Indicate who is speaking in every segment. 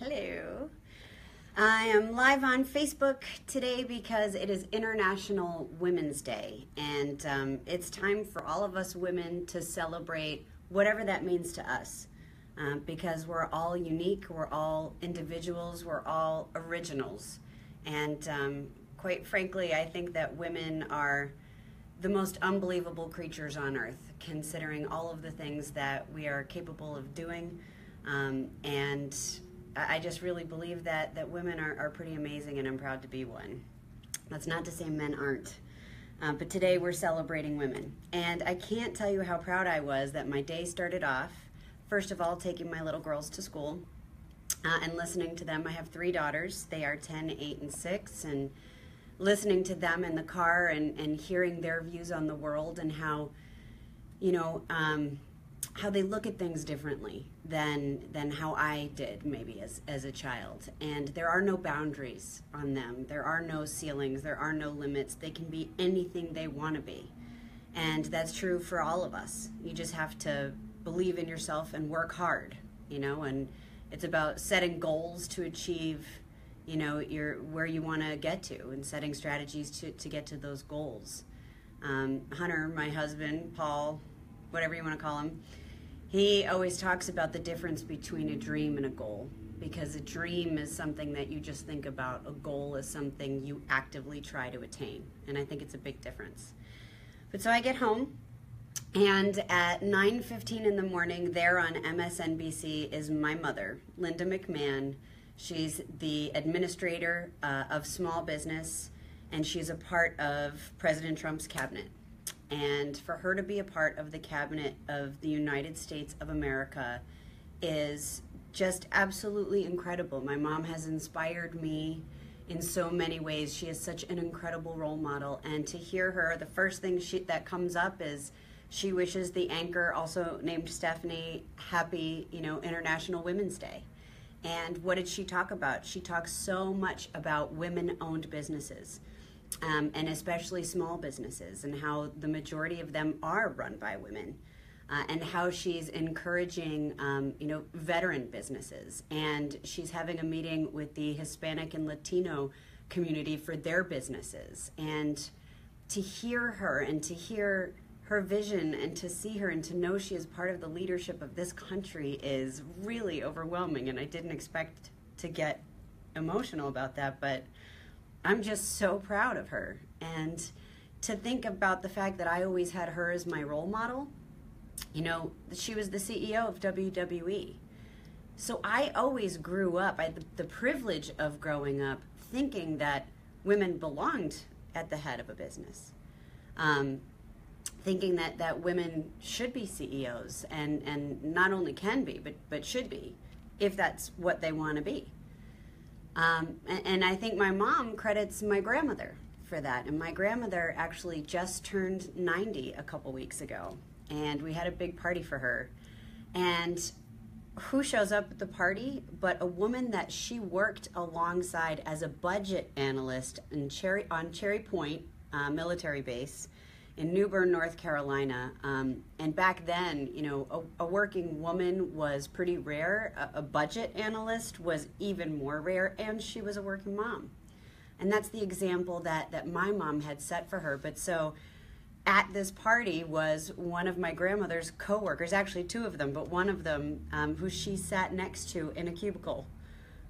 Speaker 1: Hello. I am live on Facebook today because it is International Women's Day, and it's time for all of us women to celebrate whatever that means to us, because we're all unique, we're all individuals, we're all originals, and quite frankly, I think that women are the most unbelievable creatures on earth, considering all of the things that we are capable of doing, and I just really believe that women are pretty amazing, and I'm proud to be one. That's not to say men aren't. But today we're celebrating women. And I can't tell you how proud I was that my day started off, first of all, taking my little girls to school and listening to them. I have 3 daughters. They are 10, 8, and 6. And listening to them in the car and hearing their views on the world and how, how they look at things differently than how I did maybe as a child. And there are no boundaries on them. There are no ceilings. There are no limits. They can be anything they want to be. And that's true for all of us. You just have to believe in yourself and work hard, and it's about setting goals to achieve, where you want to get to and setting strategies to get to those goals. Hunter, my husband, Paul, whatever you want to call him, he always talks about the difference between a dream and a goal, because a dream is something that you just think about. A goal is something you actively try to attain, and I think it's a big difference. But so I get home, and at 9:15 in the morning, there on MSNBC is my mother, Linda McMahon. She's the administrator of small business, and she's a part of President Trump's cabinet. And for her to be a part of the cabinet of the United States of America is just absolutely incredible. My mom has inspired me in so many ways. She is such an incredible role model. And to hear her, the first thing that comes up is she wishes the anchor, also named Stephanie, happy, International Women's Day. And what did she talk about? She talks so much about women-owned businesses. And especially small businesses, and how the majority of them are run by women, and how she's encouraging, veteran businesses. And she's having a meeting with the Hispanic and Latino community for their businesses. And to hear her and to hear her vision and to see her and to know she is part of the leadership of this country is really overwhelming. And I didn't expect to get emotional about that, but I'm just so proud of her. And to think about the fact that I always had her as my role model, she was the CEO of WWE. So I always grew up, I had the privilege of growing up thinking that women belonged at the head of a business. Thinking that women should be CEOs and not only can be, but should be, if that's what they want to be. And I think my mom credits my grandmother for that. And my grandmother actually just turned 90 a couple weeks ago. And we had a big party for her. And who shows up at the party but a woman that she worked alongside as a budget analyst on Cherry Point military base in New Bern, North Carolina. And back then, a working woman was pretty rare. A budget analyst was even more rare, and she was a working mom. And that's the example that my mom had set for her. But so at this party was one of my grandmother's coworkers, actually 2 of them, but one of them who she sat next to in a cubicle.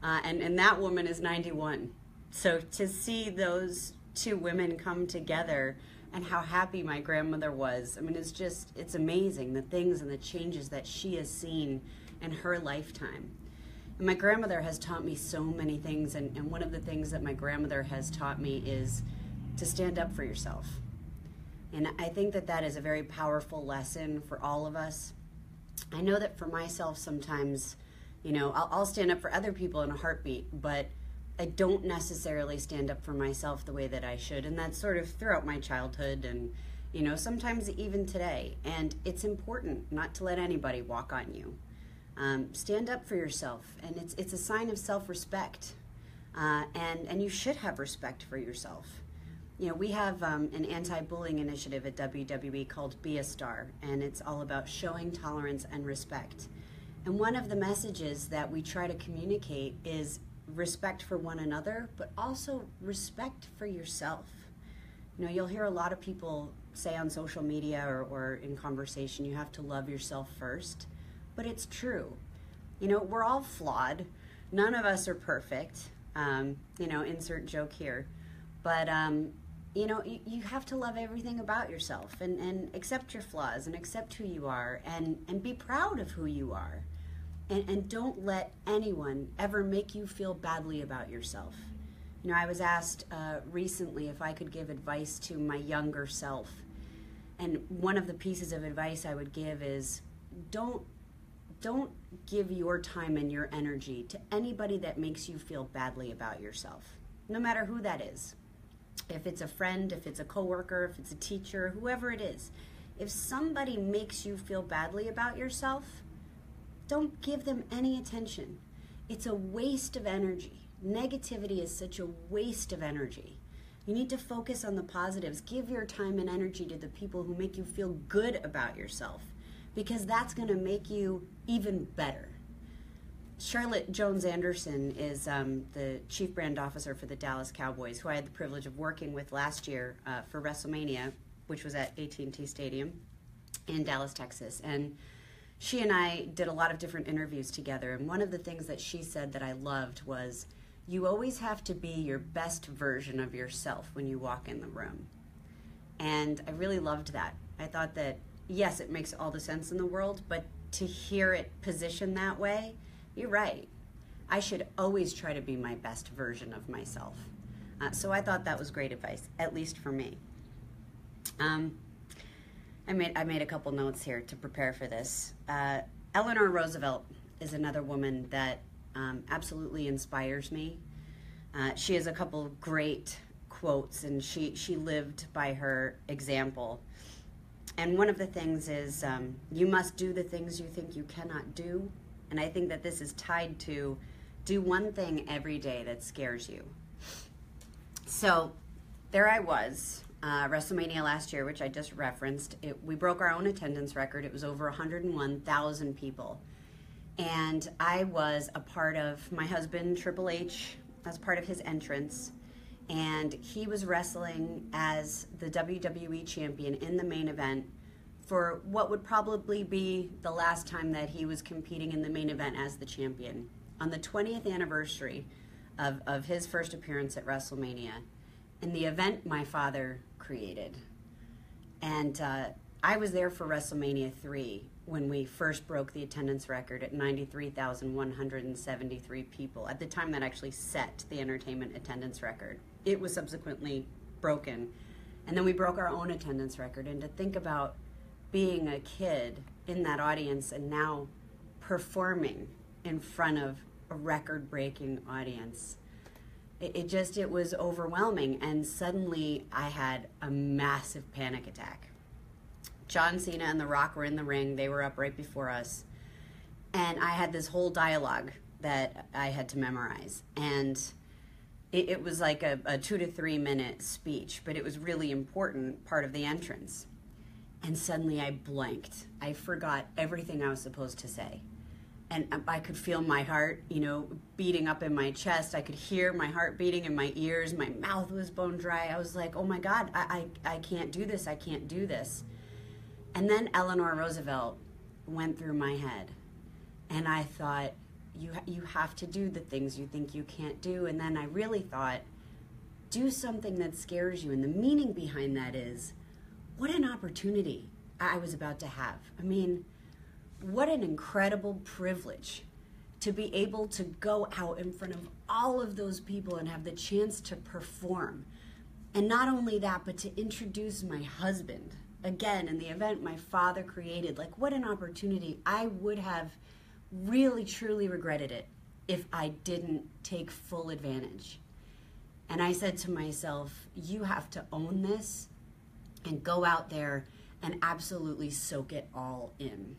Speaker 1: And that woman is 91. So to see those 2 women come together and how happy my grandmother was. I mean, it's amazing, the things and the changes that she has seen in her lifetime. And my grandmother has taught me so many things, and one of the things that my grandmother has taught me is to stand up for yourself. And I think that is a very powerful lesson for all of us. I know that for myself sometimes, I'll stand up for other people in a heartbeat, but I don't necessarily stand up for myself the way that I should, and that's sort of throughout my childhood and, sometimes even today. And it's important not to let anybody walk on you. Stand up for yourself, and it's a sign of self-respect, and you should have respect for yourself. We have an anti-bullying initiative at WWE called Be a Star, and it's all about showing tolerance and respect. And one of the messages that we try to communicate is respect for one another, but also respect for yourself. You know, you'll hear a lot of people say on social media or in conversation, you have to love yourself first, but it's true. You know, we're all flawed. None of us are perfect. You know, insert joke here. But, you know, you have to love everything about yourself and accept your flaws and accept who you are and be proud of who you are. And don't let anyone ever make you feel badly about yourself. You know, I was asked recently if I could give advice to my younger self. And one of the pieces of advice I would give is don't give your time and your energy to anybody that makes you feel badly about yourself, no matter who that is. If it's a friend, if it's a coworker, if it's a teacher, whoever it is. If somebody makes you feel badly about yourself, don't give them any attention. It's a waste of energy. Negativity is such a waste of energy. You need to focus on the positives. Give your time and energy to the people who make you feel good about yourself, because that's going to make you even better. Charlotte Jones Anderson is the Chief Brand Officer for the Dallas Cowboys, who I had the privilege of working with last year for WrestleMania, which was at AT&T Stadium in Dallas, Texas. And she and I did a lot of different interviews together, and one of the things that she said that I loved was, you always have to be your best version of yourself when you walk in the room. And I really loved that. I thought that, yes, it makes all the sense in the world, but to hear it positioned that way, you're right. I should always try to be my best version of myself. So I thought that was great advice, at least for me. I made a couple notes here to prepare for this. Eleanor Roosevelt is another woman that absolutely inspires me. She has a couple great quotes, and she lived by her example. And one of the things is, you must do the things you think you cannot do. And I think that this is tied to do one thing every day that scares you. So there I was, WrestleMania last year, which I just referenced. We broke our own attendance record. It was over 101,000 people. And I was a part of my husband, Triple H, as part of his entrance. And he was wrestling as the WWE champion in the main event for what would probably be the last time that he was competing in the main event as the champion, on the 20th anniversary of his first appearance at WrestleMania, in the event my father created. And I was there for WrestleMania 3 when we first broke the attendance record at 93,173 people, at the time that actually set the entertainment attendance record. It was subsequently broken. And then we broke our own attendance record. And to think about being a kid in that audience and now performing in front of a record-breaking audience, it was overwhelming. And suddenly I had a massive panic attack. John Cena and The Rock were in the ring. They were up right before us. And I had this whole dialogue that I had to memorize. And it was like a 2 to 3 minute speech, but it was really important part of the entrance. And suddenly I blanked. I forgot everything I was supposed to say. And I could feel my heart, beating up in my chest. I could hear my heart beating in my ears. My mouth was bone dry. I was like, oh my God, I can't do this. I can't do this. And then Eleanor Roosevelt went through my head. And I thought, you have to do the things you think you can't do. And then I really thought, do something that scares you. And the meaning behind that is, what an opportunity I was about to have. I mean, what an incredible privilege to be able to go out in front of all of those people and have the chance to perform. And not only that, but to introduce my husband, again, in the event my father created. Like, what an opportunity. I would have really, truly regretted it if I didn't take full advantage. And I said to myself, you have to own this and go out there and absolutely soak it all in.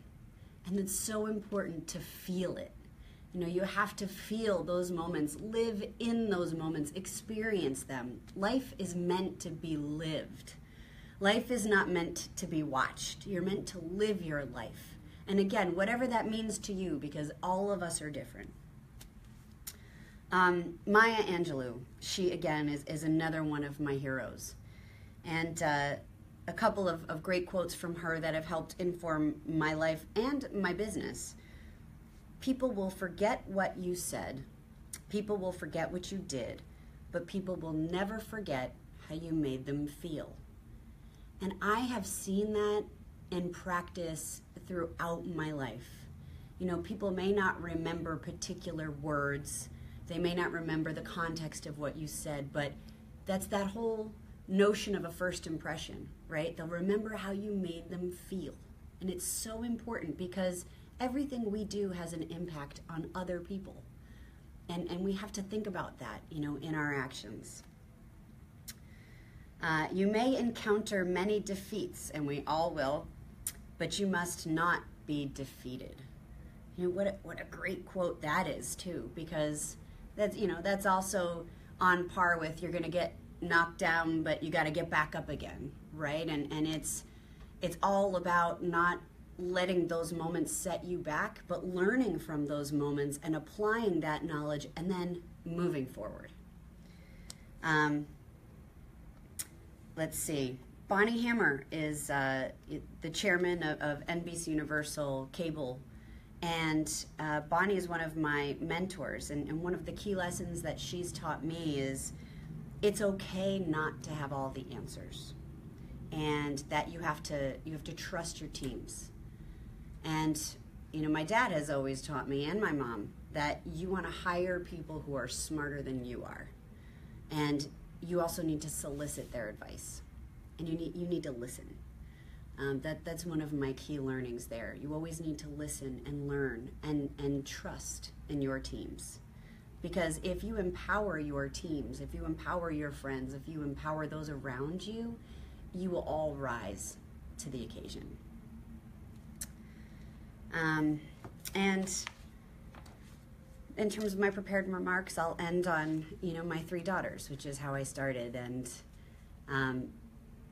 Speaker 1: And it's so important to feel it. You have to feel those moments, live in those moments, experience them. Life is meant to be lived. Life is not meant to be watched. You're meant to live your life. And again, whatever that means to you, because all of us are different. Maya Angelou, she again is another one of my heroes. And a couple of great quotes from her that have helped inform my life and my business. People will forget what you said. People will forget what you did. But people will never forget how you made them feel. And I have seen that in practice throughout my life. You know, people may not remember particular words. They may not remember the context of what you said, but that's that whole notion of a first impression, right? They'll remember how you made them feel. And it's so important because everything we do has an impact on other people. And we have to think about that, you know, in our actions. You may encounter many defeats, and we all will, but you must not be defeated. You know, what a great quote that is, too, because that's, you know, that's also on par with you're going to get knocked down, but you got to get back up again, right? And it's all about not letting those moments set you back, but learning from those moments and applying that knowledge and then moving forward. Let's see. Bonnie Hammer is the chairman of NBC Universal Cable, and Bonnie is one of my mentors, and one of the key lessons that she's taught me is it's okay not to have all the answers, and that you have to trust your teams. And you know, my dad has always taught me, and my mom, that you want to hire people who are smarter than you are, and you also need to solicit their advice, and you need to listen. That's one of my key learnings there. You always need to listen and learn and trust in your teams. Because if you empower your teams, if you empower your friends, if you empower those around you, you will all rise to the occasion. And in terms of my prepared remarks, I'll end on, you know, my 3 daughters, which is how I started. And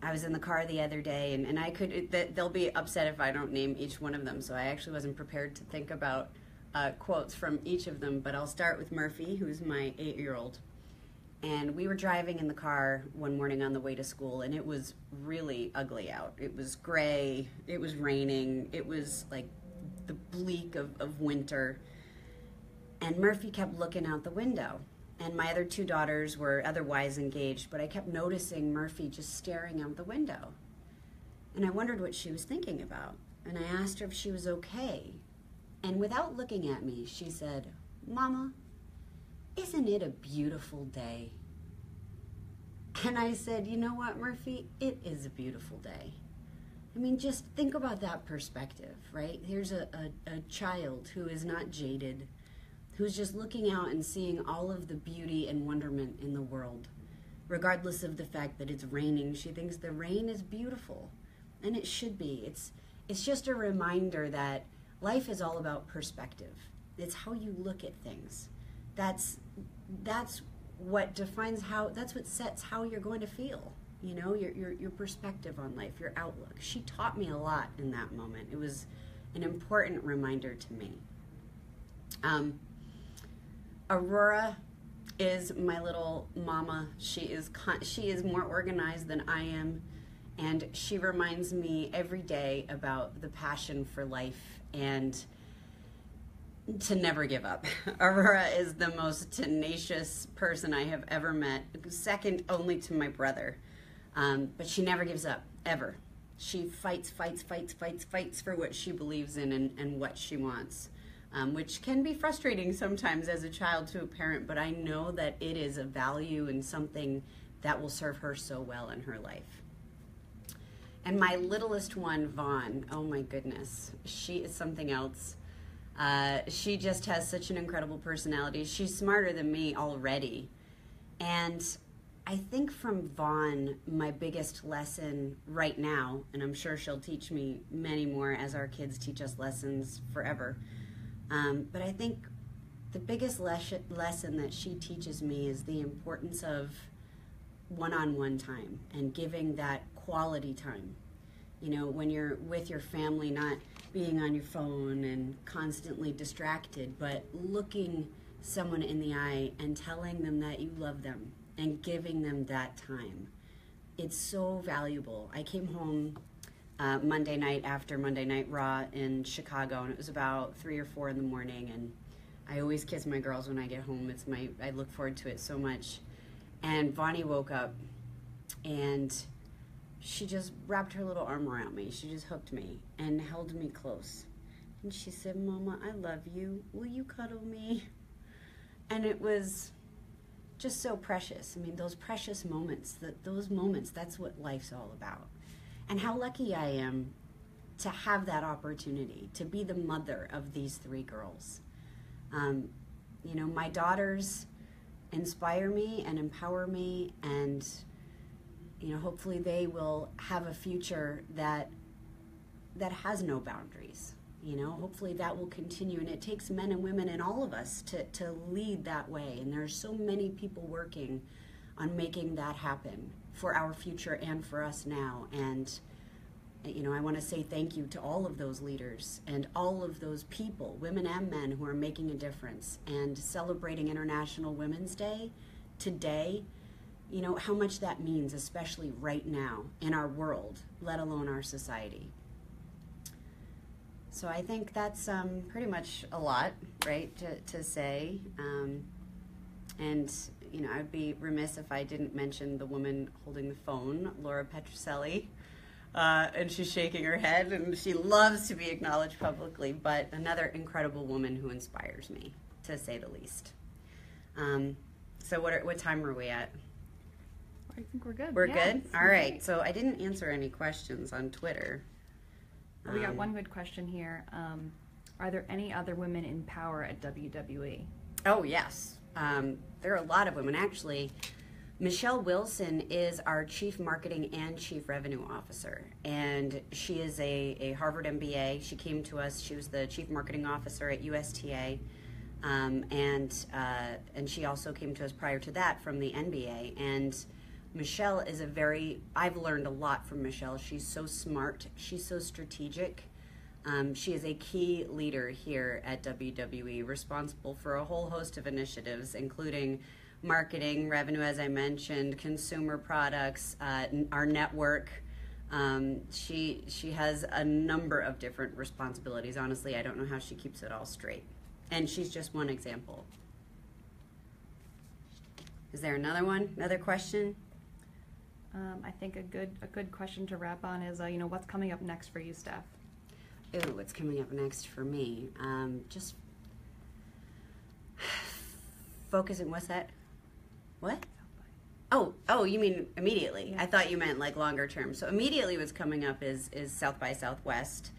Speaker 1: I was in the car the other day, and I could, they'll be upset if I don't name each one of them, so I actually wasn't prepared to think about quotes from each of them, but I'll start with Murphy, who's my 8-year-old. And we were driving in the car one morning on the way to school, and it was really ugly out. It was gray, it was raining, it was like the bleak of winter. And Murphy kept looking out the window. And my other 2 daughters were otherwise engaged, but I kept noticing Murphy just staring out the window. And I wondered what she was thinking about. And I asked her if she was okay. And without looking at me, she said, "Mama, isn't it a beautiful day?" And I said, "You know what, Murphy? It is a beautiful day." I mean, just think about that perspective, right? Here's a child who is not jaded, who's just looking out and seeing all of the beauty and wonderment in the world. Regardless of the fact that it's raining, she thinks the rain is beautiful, and it should be. It's just a reminder that life is all about perspective. It's how you look at things. That's what defines that's what sets how you're going to feel. You know, your perspective on life, your outlook. She taught me a lot in that moment. It was an important reminder to me. Aurora is my little mama. She is more organized than I am, and she reminds me every day about the passion for life and to never give up. Aurora is the most tenacious person I have ever met, second only to my brother. But she never gives up, ever. She fights for what she believes in and what she wants. Which can be frustrating sometimes as a child to a parent, but I know that it is a value and something that will serve her so well in her life. And my littlest one, Vaughn, oh my goodness, she is something else. She just has such an incredible personality. She's smarter than me already. And I think from Vaughn, my biggest lesson right now, and I'm sure she'll teach me many more as our kids teach us lessons forever, but I think the biggest lesson that she teaches me is the importance of one-on-one time and giving that quality time. You know, when you're with your family, not being on your phone and constantly distracted, but looking someone in the eye and telling them that you love them and giving them that time. It's so valuable. I came home Monday night after Monday Night Raw in Chicago, and it was about 3 or 4 in the morning, and I always kiss my girls when I get home. I look forward to it so much. And Bonnie woke up, and she just wrapped her little arm around me. She just hooked me and held me close. And she said, "Mama, I love you. Will you cuddle me?" And it was just so precious. I mean, those precious moments, those moments, that's what life's all about. And how lucky I am to have that opportunity, to be the mother of these 3 girls. You know, my daughters inspire me and empower me, and, you know, hopefully they will have a future that has no boundaries. You know, hopefully that will continue, and it takes men and women and all of us to lead that way. And there's so many people working on making that happen for our future and for us now. And, you know, I want to say thank you to all of those leaders and all of those people, women and men, who are making a difference. And celebrating International Women's Day today, you know, how much that means, especially right now in our world, let alone our society. So I think that's pretty much a lot, right, to say. And, you know, I'd be remiss if I didn't mention the woman holding the phone, Laura Petroselli. And she's shaking her head, and she loves to be acknowledged publicly, but another incredible woman who inspires me, to say the least. So what time are we at?
Speaker 2: I think we're good.
Speaker 1: We're good? All right. So I didn't answer any questions on Twitter.
Speaker 2: We got one good question here. Are there any other women in power at WWE?
Speaker 1: Oh, yes. There are a lot of women. Actually, Michelle Wilson is our Chief Marketing and Chief Revenue Officer, and she is a Harvard MBA. She came to us. She was the Chief Marketing Officer at USTA, and she also came to us prior to that from the NBA. And Michelle is I've learned a lot from Michelle. She's so smart. She's so strategic. She is a key leader here at WWE, responsible for a whole host of initiatives, including marketing, revenue, as I mentioned, consumer products, our network. She has a number of different responsibilities. Honestly, I don't know how she keeps it all straight. And she's just one example. Is there another one? Another question?
Speaker 2: I think a good question to wrap on is, you know, what's coming up next for you, Steph?
Speaker 1: Ooh, what's coming up next for me? Just focusing. What's that? What? Oh, you mean immediately? Yeah. I thought you meant like longer term. So immediately what's coming up is South by Southwest.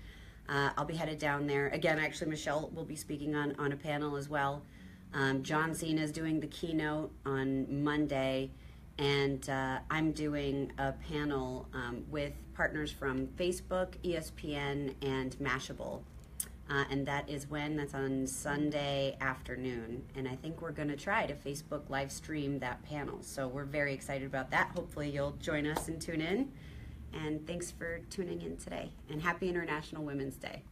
Speaker 1: I'll be headed down there. Again, actually, Michelle will be speaking on a panel as well. John Cena is doing the keynote on Monday, and I'm doing a panel with partners from Facebook, ESPN, and Mashable. And that's on Sunday afternoon. And I think we're going to try to Facebook live stream that panel. So we're very excited about that. Hopefully you'll join us and tune in. And thanks for tuning in today. And happy International Women's Day.